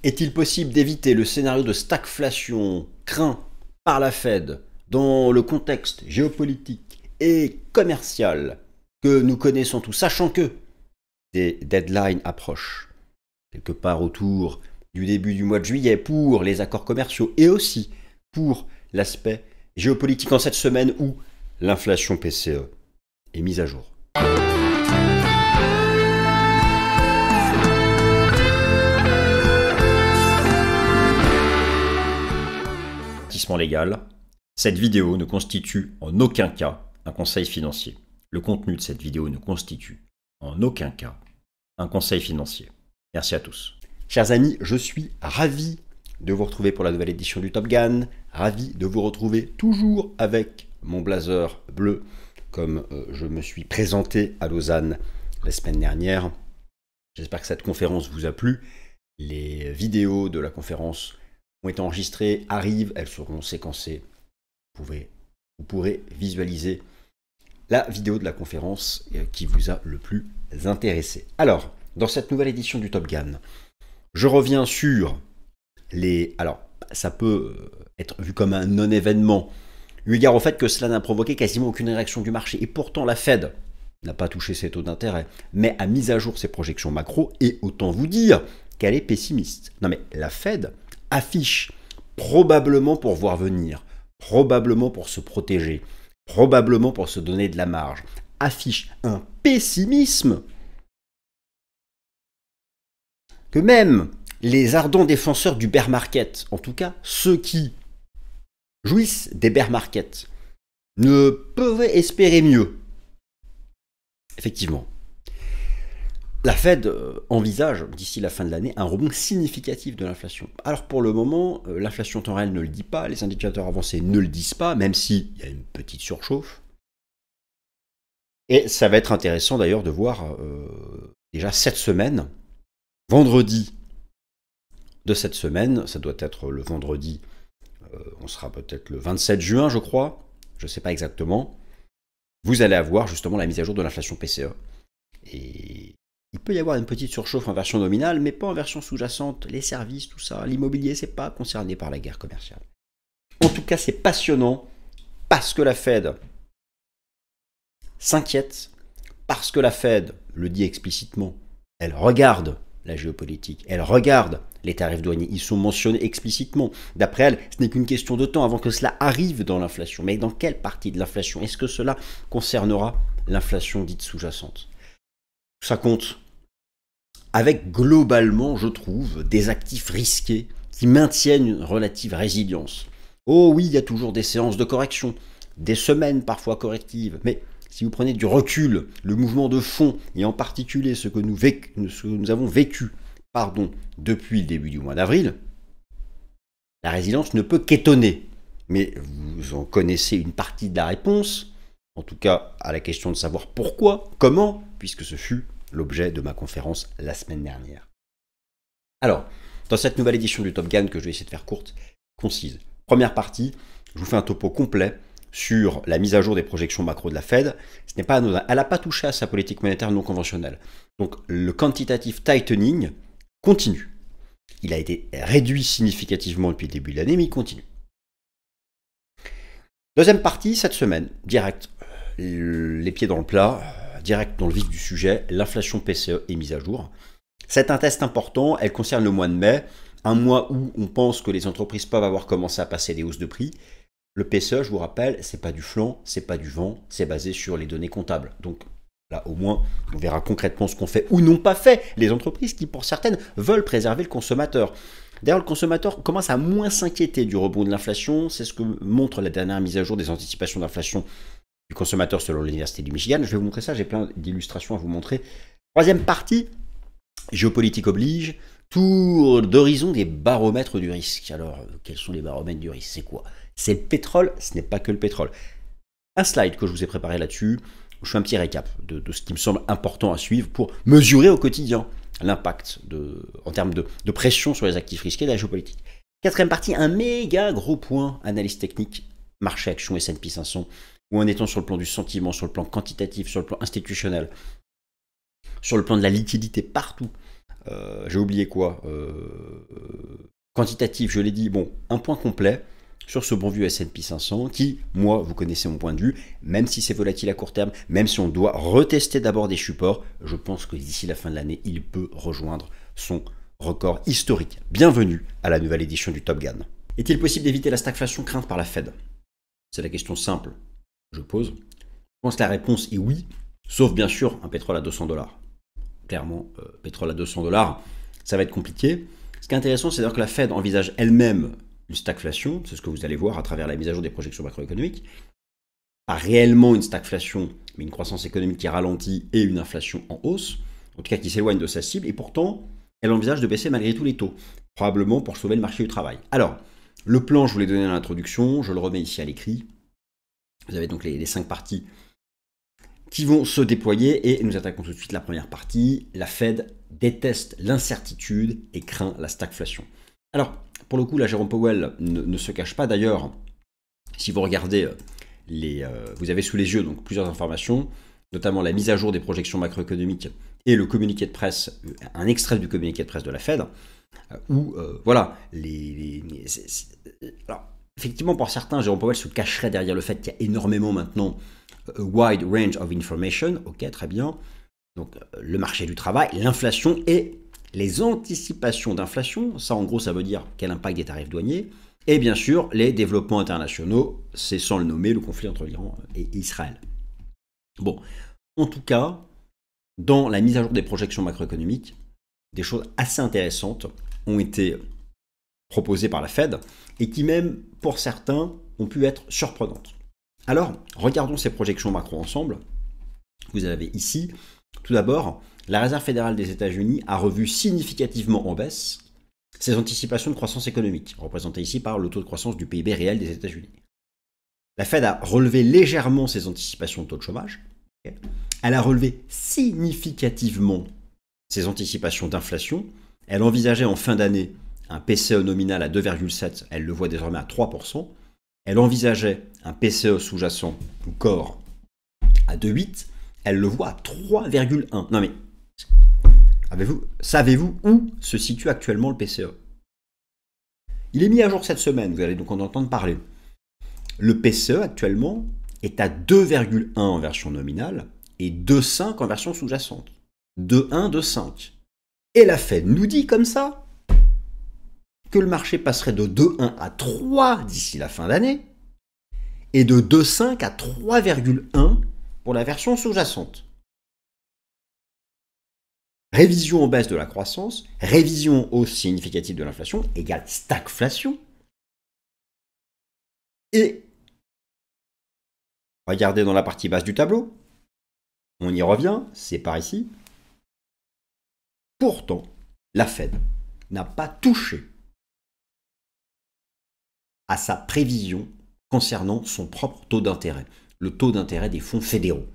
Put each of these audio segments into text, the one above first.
Est-il possible d'éviter le scénario de stagflation craint par la Fed dans le contexte géopolitique et commercial que nous connaissons tous, sachant que des deadlines approchent quelque part autour du début du mois de juillet pour les accords commerciaux et aussi pour l'aspect géopolitique en cette semaine où l'inflation PCE est mise à jour. Légal. Cette vidéo ne constitue en aucun cas un conseil financier. Le contenu de cette vidéo ne constitue en aucun cas un conseil financier. Merci à tous. Chers amis, je suis ravi de vous retrouver pour la nouvelle édition du Top Gun. Ravi de vous retrouver toujours avec mon blazer bleu, comme je me suis présenté à Lausanne la semaine dernière. J'espère que cette conférence vous a plu. Les vidéos de la conférence ont été enregistrées, arrivent, elles seront séquencées. Vous pourrez visualiser la vidéo de la conférence qui vous a le plus intéressé. Alors, dans cette nouvelle édition du Top Gun, je reviens sur les... Alors, ça peut être vu comme un non-événement, eu égard au fait que cela n'a provoqué quasiment aucune réaction du marché. Et pourtant, la Fed n'a pas touché ses taux d'intérêt, mais a mis à jour ses projections macro, et autant vous dire qu'elle est pessimiste. Non mais la Fed affiche, probablement pour voir venir, probablement pour se protéger, probablement pour se donner de la marge, affiche un pessimisme que même les ardents défenseurs du bear market, en tout cas ceux qui jouissent des bear markets, ne peuvent espérer mieux. Effectivement, la Fed envisage d'ici la fin de l'année un rebond significatif de l'inflation. Alors pour le moment, l'inflation temps réel ne le dit pas, les indicateurs avancés ne le disent pas, même s'il y a une petite surchauffe. Et ça va être intéressant d'ailleurs de voir déjà cette semaine, vendredi de cette semaine, ça doit être le vendredi, on sera peut-être le 27 juin je crois, je ne sais pas exactement, vous allez avoir justement la mise à jour de l'inflation PCE. Et il peut y avoir une petite surchauffe en version nominale, mais pas en version sous-jacente. Les services, tout ça, l'immobilier, c'est pas concerné par la guerre commerciale. En tout cas, c'est passionnant parce que la Fed s'inquiète, parce que la Fed le dit explicitement. Elle regarde la géopolitique, elle regarde les tarifs douaniers. Ils sont mentionnés explicitement. D'après elle, ce n'est qu'une question de temps avant que cela arrive dans l'inflation. Mais dans quelle partie de l'inflation? Est-ce que cela concernera l'inflation dite sous-jacente? Ça compte. Avec globalement, je trouve, des actifs risqués qui maintiennent une relative résilience. Oh oui, il y a toujours des séances de correction, des semaines parfois correctives, mais si vous prenez du recul, le mouvement de fond, et en particulier ce que nous avons vécu depuis le début du mois d'avril, la résilience ne peut qu'étonner. Mais vous en connaissez une partie de la réponse, en tout cas à la question de savoir pourquoi, comment, puisque ce fut l'objet de ma conférence la semaine dernière. Alors, dans cette nouvelle édition du Top Gun, que je vais essayer de faire courte, concise. Première partie, je vous fais un topo complet sur la mise à jour des projections macro de la Fed. Ce n'est pas anodin. Elle n'a pas touché à sa politique monétaire non conventionnelle. Donc, le quantitative tightening continue. Il a été réduit significativement depuis le début de l'année, mais il continue. Deuxième partie, cette semaine, direct, les pieds dans le plat, direct dans le vif du sujet, l'inflation PCE est mise à jour. C'est un test important, elle concerne le mois de mai, un mois où on pense que les entreprises peuvent avoir commencé à passer des hausses de prix. Le PCE, je vous rappelle, c'est pas du flanc, c'est pas du vent, c'est basé sur les données comptables. Donc là, au moins, on verra concrètement ce qu'on fait ou n'ont pas fait les entreprises qui, pour certaines, veulent préserver le consommateur. D'ailleurs, le consommateur commence à moins s'inquiéter du rebond de l'inflation. C'est ce que montre la dernière mise à jour des anticipations d'inflation du consommateur selon l'Université du Michigan. Je vais vous montrer ça, j'ai plein d'illustrations à vous montrer. Troisième partie, géopolitique oblige, tour d'horizon des baromètres du risque. Alors, quels sont les baromètres du risque? C'est quoi? C'est le pétrole, ce n'est pas que le pétrole. Un slide que je vous ai préparé là-dessus, je fais un petit récap de ce qui me semble important à suivre pour mesurer au quotidien l'impact en termes de pression sur les actifs risqués de la géopolitique. Quatrième partie, un méga gros point, analyse technique, marché action S&P 500, où en étant sur le plan du sentiment, sur le plan quantitatif, sur le plan institutionnel, sur le plan de la liquidité partout. J'ai oublié quoi quantitatif, je l'ai dit, bon, un point complet sur ce bon vieux S&P 500 qui, moi, vous connaissez mon point de vue, même si c'est volatile à court terme, même si on doit retester d'abord des supports, je pense que d'ici la fin de l'année, il peut rejoindre son record historique. Bienvenue à la nouvelle édition du Top Gun. Est-il possible d'éviter la stagflation crainte par la Fed? C'est la question simple que je pose. Je pense que la réponse est oui, sauf bien sûr un pétrole à 200 $. Clairement, pétrole à 200 $, ça va être compliqué. Ce qui est intéressant, c'est d'ailleurs que la Fed envisage elle-même une stagflation, c'est ce que vous allez voir à travers la mise à jour des projections macroéconomiques. Pas réellement une stagflation, mais une croissance économique qui ralentit et une inflation en hausse, en tout cas qui s'éloigne de sa cible, et pourtant, elle envisage de baisser malgré tout les taux, probablement pour sauver le marché du travail. Alors, le plan, je vous l'ai donné dans l'introduction, je le remets ici à l'écrit. Vous avez donc les 5 parties qui vont se déployer, et nous attaquons tout de suite la première partie. La Fed déteste l'incertitude et craint la stagflation. Alors, pour le coup, la Jérôme Powell ne se cache pas. D'ailleurs, si vous regardez, vous avez sous les yeux donc, plusieurs informations, notamment la mise à jour des projections macroéconomiques et le communiqué de presse, un extrait du communiqué de presse de la Fed, où, voilà, alors, effectivement, pour certains, Jérôme Powell se cacherait derrière le fait qu'il y a énormément maintenant a wide range of information, ok, très bien, donc le marché du travail, l'inflation et les anticipations d'inflation, ça en gros ça veut dire quel impact des tarifs douaniers, et bien sûr les développements internationaux, c'est sans le nommer le conflit entre l'Iran et Israël. Bon, en tout cas, dans la mise à jour des projections macroéconomiques, des choses assez intéressantes ont été proposées par la Fed et qui même, pour certains, ont pu être surprenantes. Alors, regardons ces projections macro ensemble. Vous avez ici, tout d'abord, la Réserve fédérale des États-Unis a revu significativement en baisse ses anticipations de croissance économique, représentées ici par le taux de croissance du PIB réel des États-Unis. La Fed a relevé légèrement ses anticipations de taux de chômage. Elle a relevé significativement ses anticipations d'inflation. Elle envisageait en fin d'année un PCE nominal à 2,7, elle le voit désormais à 3%. Elle envisageait un PCE sous-jacent ou corps à 2,8, elle le voit à 3,1. Non mais, savez-vous où se situe actuellement le PCE? Il est mis à jour cette semaine, vous allez donc en entendre parler. Le PCE actuellement est à 2,1 en version nominale et 2,5 en version sous-jacente. 2,1, 2,5. Et la Fed nous dit comme ça que le marché passerait de 2,1 à 3 d'ici la fin d'année et de 2,5 à 3,1 pour la version sous-jacente. Révision en baisse de la croissance, révision en hausse significative de l'inflation égale stagflation. Et regardez dans la partie basse du tableau, on y revient, c'est par ici. Pourtant, la Fed n'a pas touché à sa prévision concernant son propre taux d'intérêt, le taux d'intérêt des fonds fédéraux.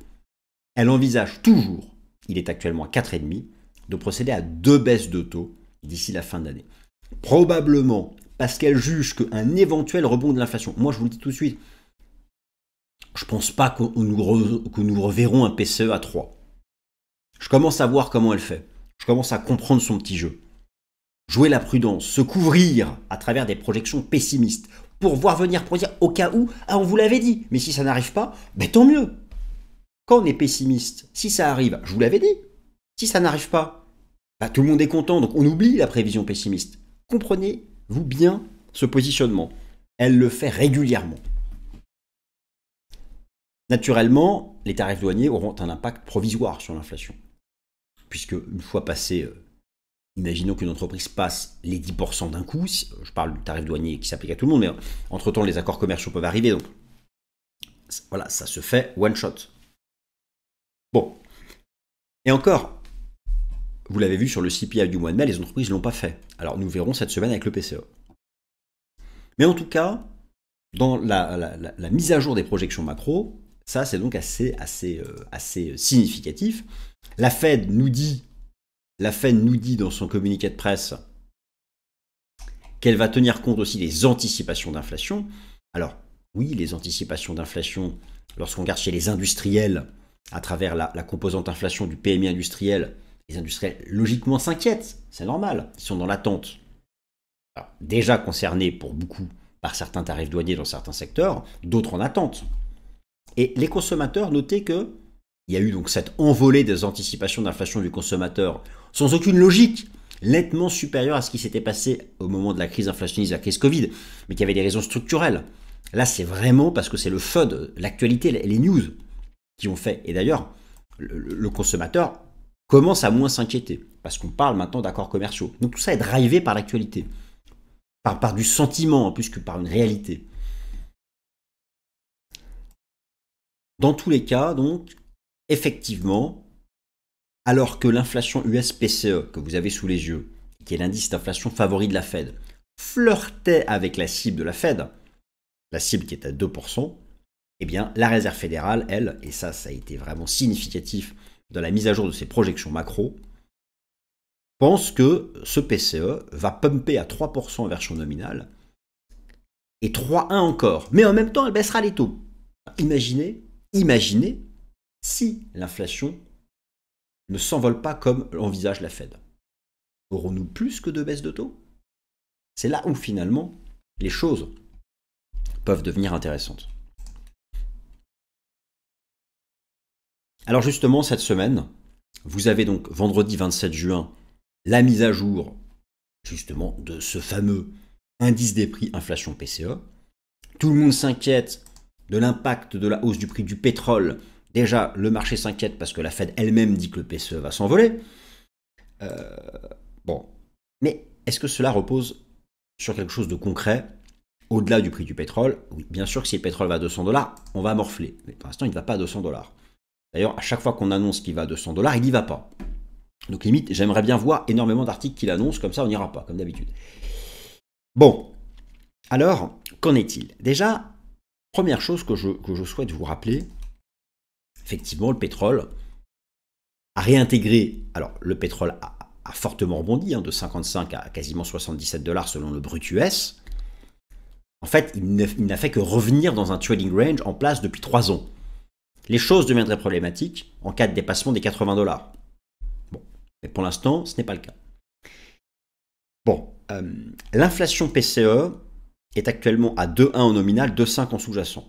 Elle envisage toujours, il est actuellement à 4,5, de procéder à 2 baisses de taux d'ici la fin de l'année. Probablement parce qu'elle juge qu'un éventuel rebond de l'inflation, moi je vous le dis tout de suite, je ne pense pas que nous reverrons un PCE à 3. Je commence à voir comment elle fait. Je commence à comprendre son petit jeu. Jouer la prudence, se couvrir à travers des projections pessimistes pour voir venir, pour dire au cas où, ah on vous l'avait dit, mais si ça n'arrive pas, ben tant mieux. Quand on est pessimiste, si ça arrive, je vous l'avais dit, si ça n'arrive pas, ben tout le monde est content, donc on oublie la prévision pessimiste. Comprenez-vous bien ce positionnement? Elle le fait régulièrement. Naturellement, les tarifs douaniers auront un impact provisoire sur l'inflation, puisque une fois passé... Imaginons qu'une entreprise passe les 10% d'un coup, je parle du tarif douanier qui s'applique à tout le monde, mais entre-temps les accords commerciaux peuvent arriver, donc voilà, ça se fait one shot. Bon, et encore, vous l'avez vu sur le CPI du mois de mai, les entreprises ne l'ont pas fait. Alors nous verrons cette semaine avec le PCE. Mais en tout cas, dans la mise à jour des projections macro, ça c'est donc assez significatif. La Fed nous dit dans son communiqué de presse qu'elle va tenir compte aussi des anticipations d'inflation. Alors, oui, les anticipations d'inflation, lorsqu'on regarde chez les industriels, à travers la composante inflation du PMI industriel, les industriels, logiquement, s'inquiètent. C'est normal, ils sont dans l'attente. Alors, déjà concernés pour beaucoup par certains tarifs douaniers dans certains secteurs, d'autres en attente. Et les consommateurs notaient que il y a eu donc cette envolée des anticipations d'inflation du consommateur sans aucune logique, nettement supérieure à ce qui s'était passé au moment de la crise inflationniste, la crise Covid, mais qui avait des raisons structurelles. Là, c'est vraiment parce que c'est le FUD, l'actualité, les news qui ont fait. Et d'ailleurs, le consommateur commence à moins s'inquiéter, parce qu'on parle maintenant d'accords commerciaux. Donc tout ça est drivé par l'actualité, par du sentiment, en plus que par une réalité. Dans tous les cas, donc, effectivement, alors que l'inflation US-PCE, que vous avez sous les yeux, qui est l'indice d'inflation favori de la Fed, flirtait avec la cible de la Fed, la cible qui est à 2%, eh bien, la Réserve fédérale, elle, et ça a été vraiment significatif dans la mise à jour de ses projections macro, pense que ce PCE va pumper à 3% en version nominale et 3,1 encore. Mais en même temps, elle baissera les taux. Imaginez si l'inflation ne s'envole pas comme l'envisage la Fed. Aurons-nous plus que 2 baisses de taux? C'est là où finalement les choses peuvent devenir intéressantes. Alors justement, cette semaine, vous avez donc vendredi 27 juin la mise à jour justement de ce fameux indice des prix inflation PCE. Tout le monde s'inquiète de l'impact de la hausse du prix du pétrole. Déjà, le marché s'inquiète parce que la Fed elle-même dit que le PCE va s'envoler. Bon, mais est-ce que cela repose sur quelque chose de concret au-delà du prix du pétrole? Oui, bien sûr que si le pétrole va à 200 $, on va morfler. Mais pour l'instant, il ne va pas à 200 $. D'ailleurs, à chaque fois qu'on annonce qu'il va à 200 $, il n'y va pas. Donc limite, j'aimerais bien voir énormément d'articles qu'il annonce, comme ça on n'ira pas, comme d'habitude. Bon, alors, qu'en est-il? Déjà, première chose que je souhaite vous rappeler, effectivement, le pétrole a réintégré, alors le pétrole a fortement rebondi, de 55 à quasiment 77 $ selon le brut US. En fait, il n'a fait que revenir dans un trading range en place depuis 3 ans. Les choses deviendraient problématiques en cas de dépassement des 80 $. Bon, mais pour l'instant, ce n'est pas le cas. Bon, l'inflation PCE est actuellement à 2,1 en nominal, 2,5 en sous-jacent.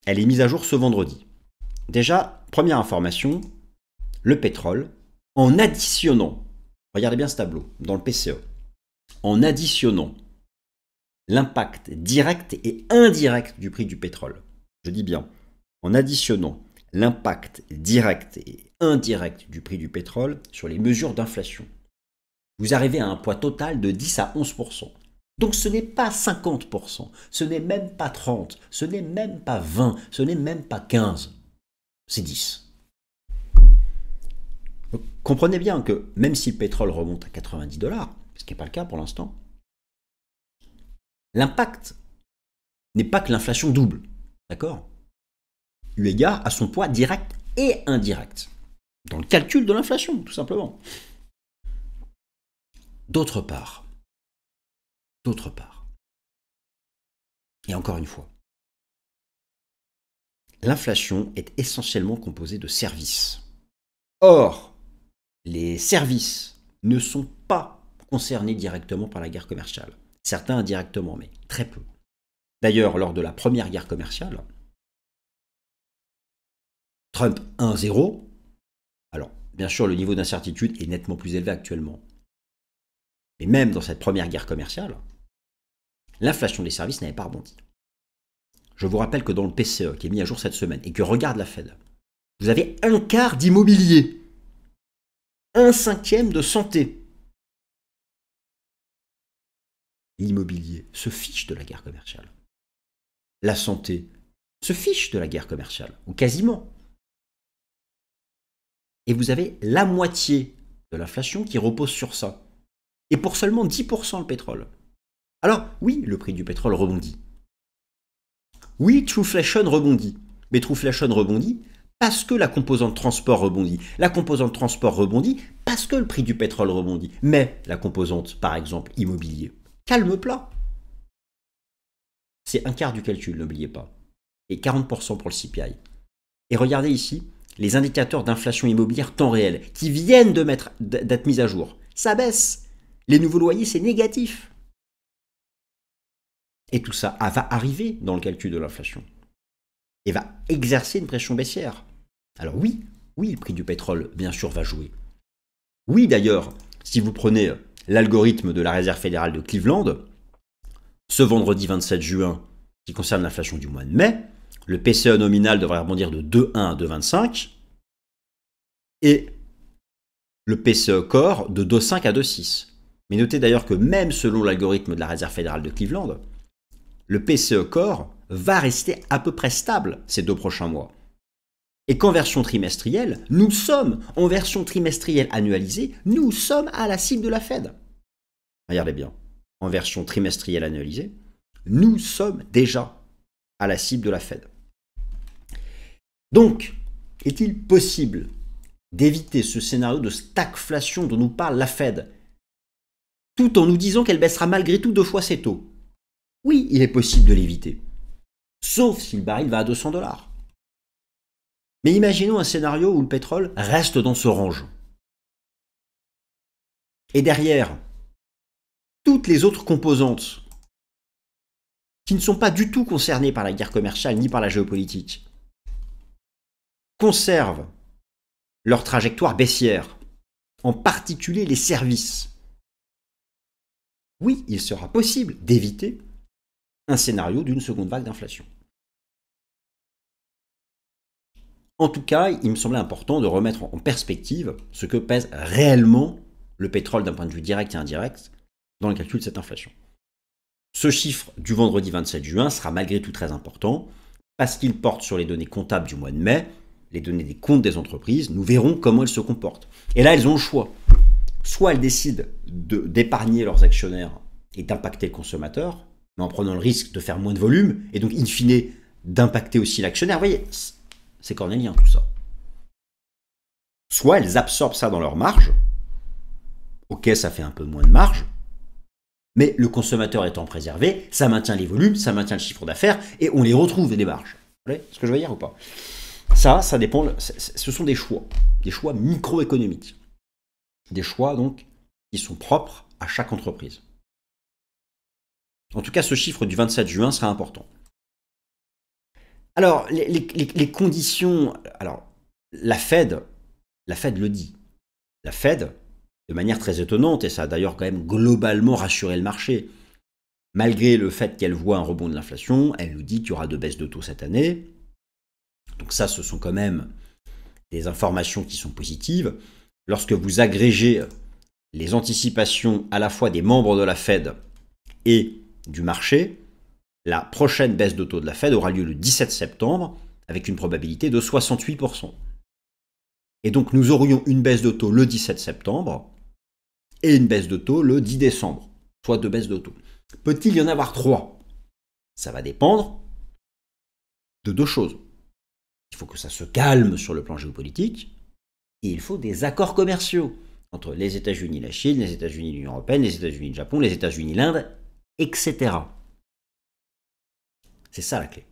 Elle est mise à jour ce vendredi. Déjà, première information, le pétrole, en additionnant, regardez bien ce tableau, dans le PCE, en additionnant l'impact direct et indirect du prix du pétrole, je dis bien, en additionnant l'impact direct et indirect du prix du pétrole sur les mesures d'inflation, vous arrivez à un poids total de 10 à 11%. Donc ce n'est pas 50%, ce n'est même pas 30%, ce n'est même pas 20%, ce n'est même pas 15%, c'est 10%. Donc, comprenez bien que même si le pétrole remonte à 90 $, ce qui n'est pas le cas pour l'instant, l'impact n'est pas que l'inflation double, d'accord? Eu égard à son poids direct et indirect, dans le calcul de l'inflation, tout simplement. D'autre part, et encore une fois, l'inflation est essentiellement composée de services. Or, les services ne sont pas concernés directement par la guerre commerciale. Certains indirectement, mais très peu. D'ailleurs, lors de la première guerre commerciale, Trump 1-0, alors bien sûr le niveau d'incertitude est nettement plus élevé actuellement. Mais même dans cette première guerre commerciale, l'inflation des services n'avait pas rebondi. Je vous rappelle que dans le PCE, qui est mis à jour cette semaine, et que regarde la Fed, vous avez 1/4 d'immobilier, 1/5 de santé. L'immobilier se fiche de la guerre commerciale. La santé se fiche de la guerre commerciale, ou quasiment. Et vous avez la moitié de l'inflation qui repose sur ça. Et pour seulement 10% le pétrole. Alors, oui, le prix du pétrole rebondit. Oui, Trueflation rebondit. Mais Trueflation rebondit parce que la composante transport rebondit. La composante transport rebondit parce que le prix du pétrole rebondit. Mais la composante, par exemple, immobilier, calme plat. C'est 1/4 du calcul, n'oubliez pas. Et 40% pour le CPI. Et regardez ici, les indicateurs d'inflation immobilière temps réel qui viennent d'être mis à jour. Ça baisse. Les nouveaux loyers, c'est négatif. Et tout ça va arriver dans le calcul de l'inflation et va exercer une pression baissière. Alors oui, le prix du pétrole, bien sûr, va jouer. Oui, d'ailleurs, si vous prenez l'algorithme de la Réserve fédérale de Cleveland, ce vendredi 27 juin, qui concerne l'inflation du mois de mai, le PCE nominal devrait rebondir de 2,1 à 2,25 et le PCE Core de 2,5 à 2,6. Mais notez d'ailleurs que même selon l'algorithme de la Réserve fédérale de Cleveland, le PCE Core va rester à peu près stable ces 2 prochains mois. Et qu'en version trimestrielle, nous sommes, en version trimestrielle annualisée, nous sommes à la cible de la Fed. Regardez bien, en version trimestrielle annualisée, nous sommes déjà à la cible de la Fed. Donc, est-il possible d'éviter ce scénario de stagflation dont nous parle la Fed, tout en nous disant qu'elle baissera malgré tout 2 fois ses taux? Oui, il est possible de l'éviter, sauf si le baril va à 200 $. Mais imaginons un scénario où le pétrole reste dans ce range. Et derrière, toutes les autres composantes qui ne sont pas du tout concernées par la guerre commerciale ni par la géopolitique conservent leur trajectoire baissière, en particulier les services. Oui, il sera possible d'éviter un scénario d'une seconde vague d'inflation. En tout cas, il me semblait important de remettre en perspective ce que pèse réellement le pétrole d'un point de vue direct et indirect dans le calcul de cette inflation. Ce chiffre du vendredi 27 juin sera malgré tout très important parce qu'il porte sur les données comptables du mois de mai, les données des comptes des entreprises. Nous verrons comment elles se comportent. Et là, elles ont le choix. Soit elles décident d'épargner leurs actionnaires et d'impacter le consommateur, mais en prenant le risque de faire moins de volume et donc, in fine, d'impacter aussi l'actionnaire. Vous voyez, c'est cornélien tout ça. Soit elles absorbent ça dans leur marge. Ok, ça fait un peu moins de marge. Mais le consommateur étant préservé, ça maintient les volumes, ça maintient le chiffre d'affaires et on les retrouve des marges. Vous voyez ce que je veux dire ou pas? Ça dépend. Ce sont des choix microéconomiques. Des choix donc qui sont propres à chaque entreprise. En tout cas, ce chiffre du 27 juin sera important. Alors, les conditions... Alors, la Fed le dit. La Fed, de manière très étonnante, et ça a d'ailleurs quand même globalement rassuré le marché, malgré le fait qu'elle voit un rebond de l'inflation, elle nous dit qu'il y aura 2 baisses de taux cette année. Donc ça, ce sont quand même des informations qui sont positives. Lorsque vous agrégez les anticipations à la fois des membres de la Fed et du marché, la prochaine baisse de taux de la Fed aura lieu le 17 septembre avec une probabilité de 68%. Et donc nous aurions une baisse de taux le 17 septembre et une baisse de taux le 10 décembre, soit 2 baisses de taux. Peut-il y en avoir 3? Ça va dépendre de 2 choses. Il faut que ça se calme sur le plan géopolitique et il faut des accords commerciaux entre les États-Unis, la Chine, les États-Unis, l'Union européenne, les États-Unis, le Japon, les États-Unis, l'Inde, etc. C'est ça la clé.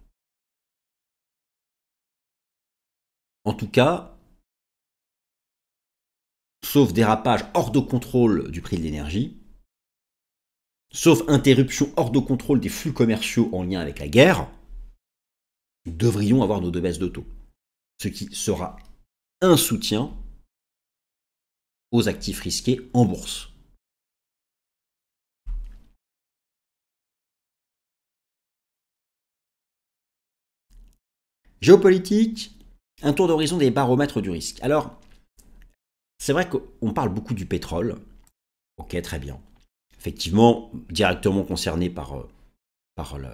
En tout cas, sauf dérapage hors de contrôle du prix de l'énergie, sauf interruption hors de contrôle des flux commerciaux en lien avec la guerre, nous devrions avoir nos 2 baisses de taux. Ce qui sera un soutien aux actifs risqués en bourse. Géopolitique, un tour d'horizon des baromètres du risque. Alors, c'est vrai qu'on parle beaucoup du pétrole. Ok, très bien. Effectivement, directement concerné par le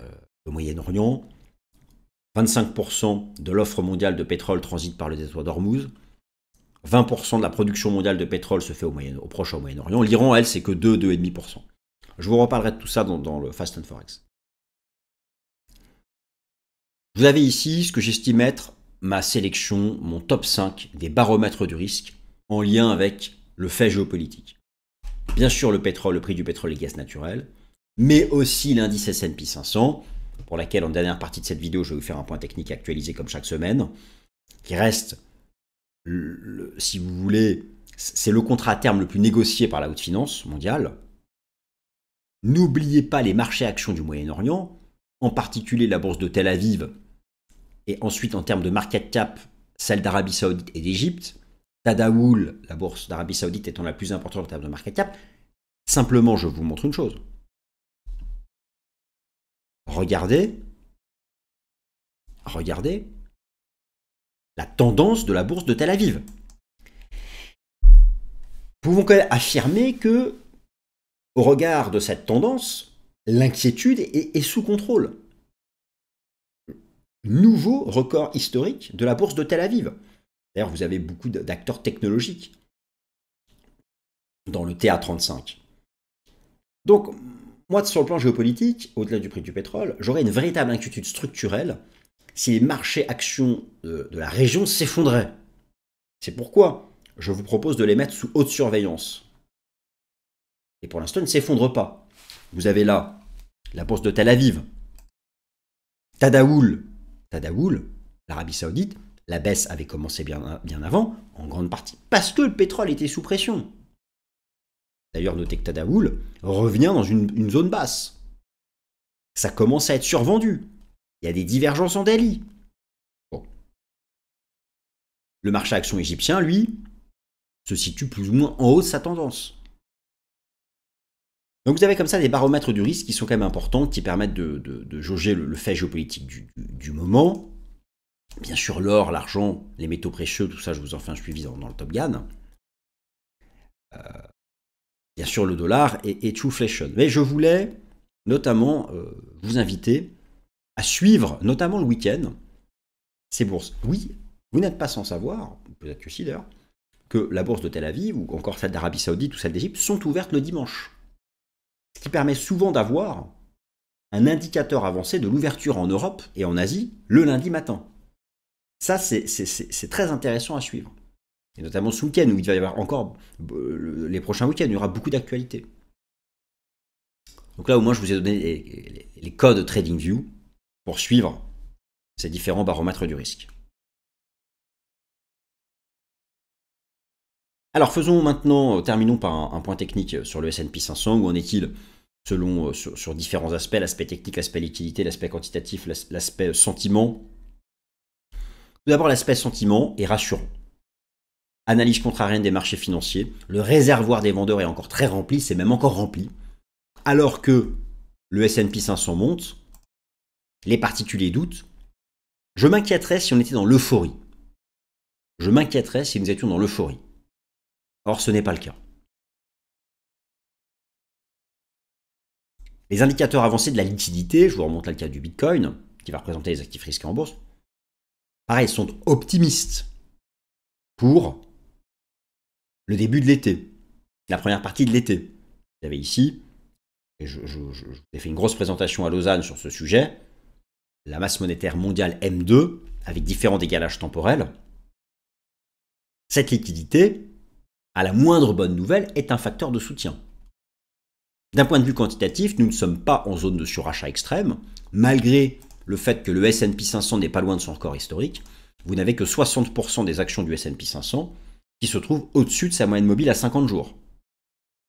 Moyen-Orient. 25% de l'offre mondiale de pétrole transite par le détroit d'Ormuz. 20% de la production mondiale de pétrole se fait au Proche et au Moyen-Orient. L'Iran, elle, c'est que 2,5%. Je vous reparlerai de tout ça dans le Fast and Forex. Vous avez ici ce que j'estime être ma sélection, mon top 5 des baromètres du risque en lien avec le fait géopolitique. Bien sûr, le pétrole, le prix du pétrole et gaz naturel, mais aussi l'indice S&P 500, pour laquelle en dernière partie de cette vidéo, je vais vous faire un point technique actualisé comme chaque semaine, qui reste, si vous voulez, c'est le contrat à terme le plus négocié par la haute finance mondiale. N'oubliez pas les marchés actions du Moyen-Orient, en particulier la bourse de Tel Aviv, et ensuite en termes de market cap, celle d'Arabie Saoudite et d'Égypte. Tadawul, la bourse d'Arabie Saoudite étant la plus importante en termes de market cap. Simplement, je vous montre une chose. Regardez la tendance de la bourse de Tel Aviv. Nous pouvons quand même affirmer que, au regard de cette tendance, l'inquiétude est sous contrôle. Nouveau record historique de la bourse de Tel Aviv. D'ailleurs, vous avez beaucoup d'acteurs technologiques dans le TA35. Donc, moi, sur le plan géopolitique, au-delà du prix du pétrole, j'aurais une véritable inquiétude structurelle si les marchés actions de la région s'effondraient. C'est pourquoi je vous propose de les mettre sous haute surveillance. Et pour l'instant, ils ne s'effondrent pas. Vous avez là la bourse de Tel Aviv, Tadawul, l'Arabie Saoudite. La baisse avait commencé bien avant, en grande partie, parce que le pétrole était sous pression. D'ailleurs, notez que Tadawul revient dans une zone basse. Ça commence à être survendu. Il y a des divergences en Daly. Bon. Le marché action égyptien, lui, se situe plus ou moins en haut de sa tendance. Donc vous avez comme ça des baromètres du risque qui sont quand même importants, qui permettent de jauger le fait géopolitique du moment. Bien sûr, l'or, l'argent, les métaux précieux, tout ça, je vous en fais un suivi dans le Top Gun. Bien sûr, le dollar et Trueflation. Mais je voulais notamment vous inviter à suivre, notamment le week-end, ces bourses. Oui, vous n'êtes pas sans savoir, peut-être que si d'ailleurs, que la bourse de Tel Aviv ou encore celle d'Arabie Saoudite ou celle d'Égypte sont ouvertes le dimanche. Ce qui permet souvent d'avoir un indicateur avancé de l'ouverture en Europe et en Asie le lundi matin. Ça, c'est très intéressant à suivre. Et notamment ce week-end où il va y avoir encore, les prochains week-ends, il y aura beaucoup d'actualités. Donc là, au moins, je vous ai donné les codes TradingView pour suivre ces différents baromètres du risque. Alors faisons maintenant, terminons par un point technique sur le S&P 500. Où en est-il selon sur différents aspects, l'aspect technique, l'aspect liquidité, l'aspect quantitatif, l'aspect sentiment. Tout d'abord, l'aspect sentiment est rassurant. Analyse contrarienne des marchés financiers, le réservoir des vendeurs est encore très rempli, c'est même encore rempli. Alors que le S&P 500 monte, les particuliers doutent. Je m'inquiéterais si on était dans l'euphorie. Je m'inquiéterais si nous étions dans l'euphorie. Or, ce n'est pas le cas. Les indicateurs avancés de la liquidité, je vous remonte là le cas du Bitcoin, qui va représenter les actifs risqués en bourse, pareil, sont optimistes pour le début de l'été, la première partie de l'été. Vous avez ici, et je vous ai fait une grosse présentation à Lausanne sur ce sujet, la masse monétaire mondiale M2, avec différents décalages temporels. Cette liquidité, à la moindre bonne nouvelle, est un facteur de soutien. D'un point de vue quantitatif, nous ne sommes pas en zone de surachat extrême, malgré le fait que le S&P 500 n'est pas loin de son record historique. Vous n'avez que 60% des actions du S&P 500 qui se trouvent au-dessus de sa moyenne mobile à 50 jours.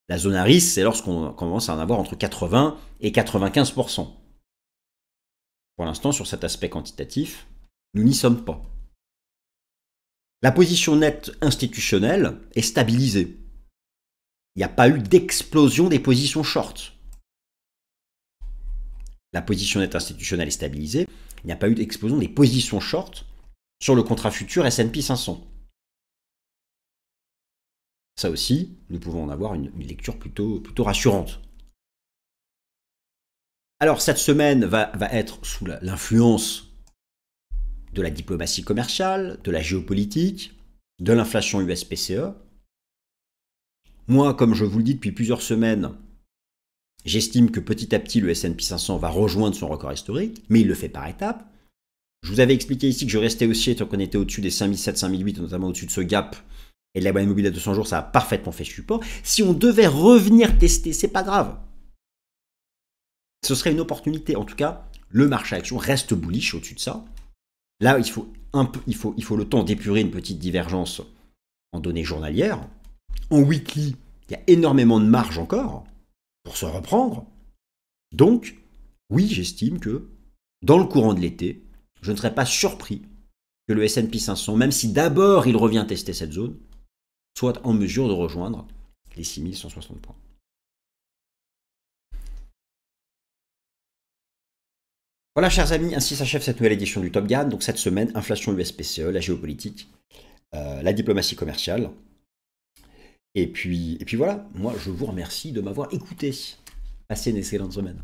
La zone à risque, c'est lorsqu'on commence à en avoir entre 80 et 95%. Pour l'instant, sur cet aspect quantitatif, nous n'y sommes pas. La position nette institutionnelle est stabilisée. Il n'y a pas eu d'explosion des positions short. La position nette institutionnelle est stabilisée. Il n'y a pas eu d'explosion des positions short sur le contrat futur S&P 500. Ça aussi, nous pouvons en avoir une lecture plutôt rassurante. Alors, cette semaine va être sous l'influence de la diplomatie commerciale, de la géopolitique, de l'inflation US-PCE. Moi, comme je vous le dis depuis plusieurs semaines, j'estime que petit à petit, le S&P 500 va rejoindre son record historique, mais il le fait par étapes. Je vous avais expliqué ici que je restais haussier tant qu'on était au-dessus des 5007, 5008, notamment au-dessus de ce gap, et de la moyenne mobile à 200 jours, ça a parfaitement fait support. Si on devait revenir tester, c'est pas grave. Ce serait une opportunité. En tout cas, le marché action reste bullish au-dessus de ça. Là, il faut le temps d'épurer une petite divergence en données journalières. En weekly, il y a énormément de marge encore pour se reprendre. Donc, oui, j'estime que dans le courant de l'été, je ne serais pas surpris que le S&P 500, même si d'abord il revient tester cette zone, soit en mesure de rejoindre les 6160 points. Voilà, chers amis, ainsi s'achève cette nouvelle édition du Top Gun. Donc cette semaine, inflation US-PCE, la géopolitique, la diplomatie commerciale. Et puis voilà, moi je vous remercie de m'avoir écouté. Passez une excellente semaine.